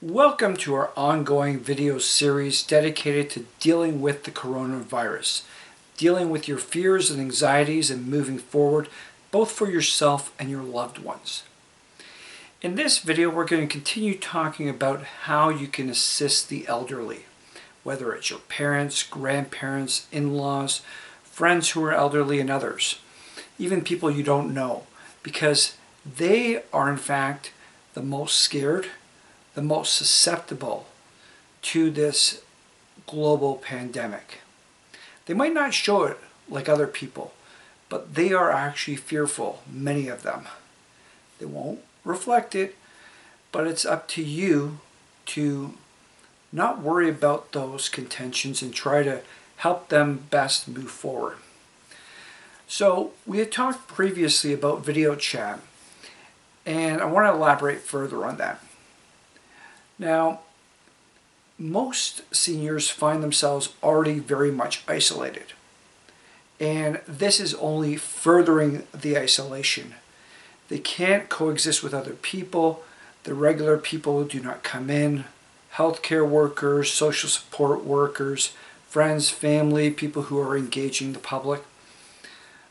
Welcome to our ongoing video series dedicated to dealing with the coronavirus, dealing with your fears and anxieties and moving forward, both for yourself and your loved ones. In this video, we're going to continue talking about how you can assist the elderly, whether it's your parents, grandparents, in-laws, friends who are elderly, and others, even people you don't know, because they are in fact the most scared, the most susceptible to this global pandemic. They might not show it like other people, but they are actually fearful, many of them. They won't reflect it, but it's up to you to not worry about those contentions and try to help them best move forward. So we had talked previously about video chat, and I want to elaborate further on that. Now, most seniors find themselves already very much isolated, and this is only furthering the isolation. They can't coexist with other people. The regular people do not come in. Healthcare workers, social support workers, friends, family, people who are engaging the public.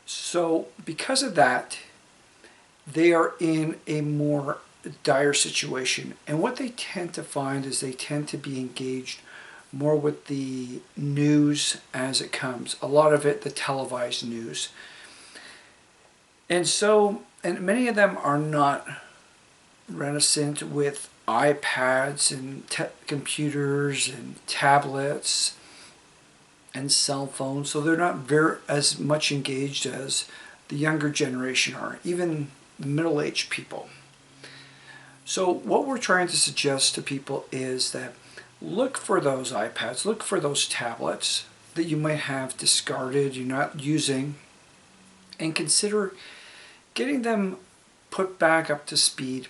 So because of that, they are in a more dire situation. And what they tend to find is they tend to be engaged more with the news as it comes. A lot of it, the televised news. And many of them are not reticent with iPads and computers and tablets and cell phones. So they're not as much engaged as the younger generation are, even the middle-aged people. So what we're trying to suggest to people is that look for those iPads, look for those tablets that you might have discarded, you're not using, and consider getting them put back up to speed,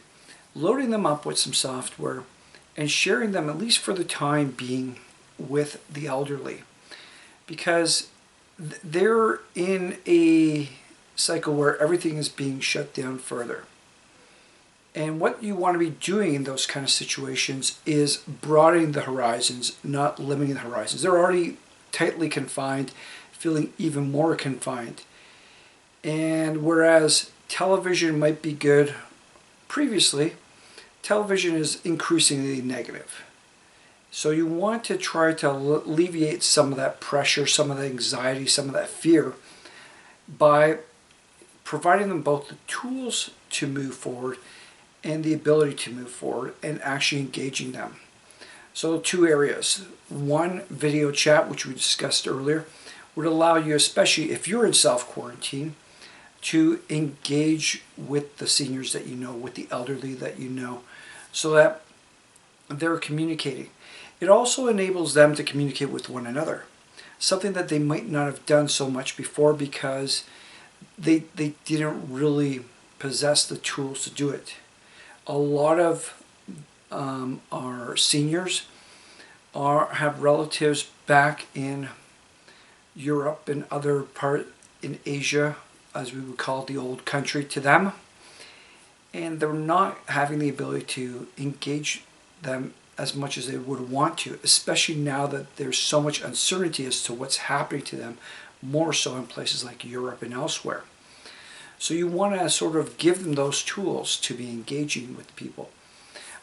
loading them up with some software, and sharing them, at least for the time being, with the elderly. Because they're in a cycle where everything is being shut down further. And what you want to be doing in those kind of situations is broadening the horizons, not limiting the horizons. They're already tightly confined, feeling even more confined. And whereas television might be good previously, television is increasingly negative. So you want to try to alleviate some of that pressure, some of the anxiety, some of that fear by providing them both the tools to move forward and the ability to move forward and actually engaging them. So two areas. One, video chat, which we discussed earlier, would allow you, especially if you're in self-quarantine, to engage with the seniors that you know, with the elderly that you know, so that they're communicating. It also enables them to communicate with one another, something that they might not have done so much before because they didn't really possess the tools to do it. A lot of our seniors have relatives back in Europe and other part in Asia, as we would call it, the old country to them, and they're not having the ability to engage them as much as they would want to, especially now that there's so much uncertainty as to what's happening to them, more so in places like Europe and elsewhere. So you want to sort of give them those tools to be engaging with people.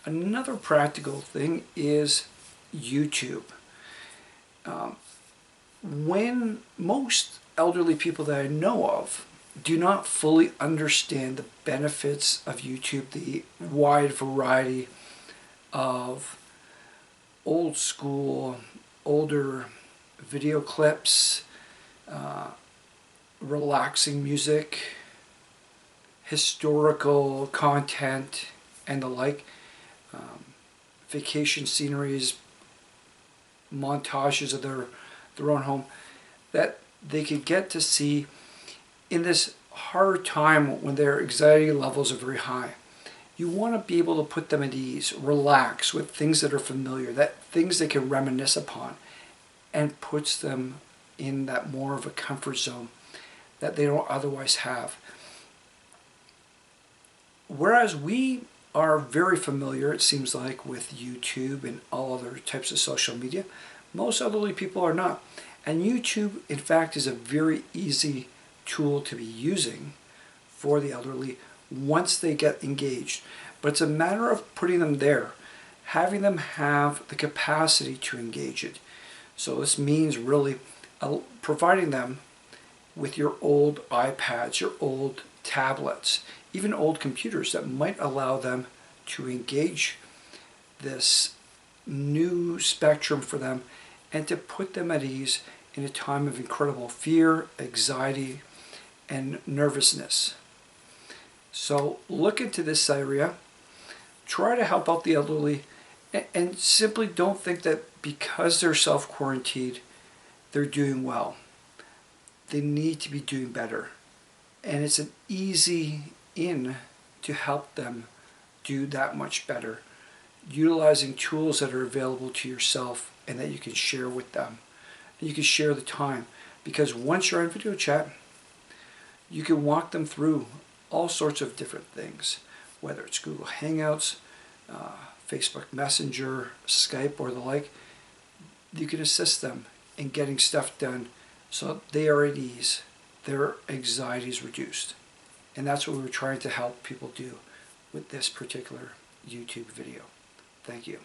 Another practical thing is YouTube. When most elderly people that I know of do not fully understand the benefits of YouTube, the wide variety of old school, older video clips, relaxing music, historical content, and the like, vacation sceneries, montages of their own home, that they could get to see in this hard time when their anxiety levels are very high. You want to be able to put them at ease, relax with things that are familiar, that things they can reminisce upon, and puts them in that more of a comfort zone that they don't otherwise have. Whereas we are very familiar, it seems like, with YouTube and all other types of social media. Most elderly people are not. And YouTube, in fact, is a very easy tool to be using for the elderly once they get engaged. But it's a matter of putting them there, having them have the capacity to engage it. So this means really providing them with your old iPads, your old tablets, even old computers that might allow them to engage this new spectrum for them and to put them at ease in a time of incredible fear, anxiety, and nervousness. So look into this area, try to help out the elderly, and simply don't think that because they're self-quarantined, they're doing well. They need to be doing better. And it's an easy in to help them do that much better, utilizing tools that are available to yourself and that you can share with them. And you can share the time, because once you're on video chat, you can walk them through all sorts of different things, whether it's Google Hangouts, Facebook Messenger, Skype, or the like. You can assist them in getting stuff done so they are at ease, their anxiety is reduced. And that's what we were trying to help people do with this particular YouTube video. Thank you.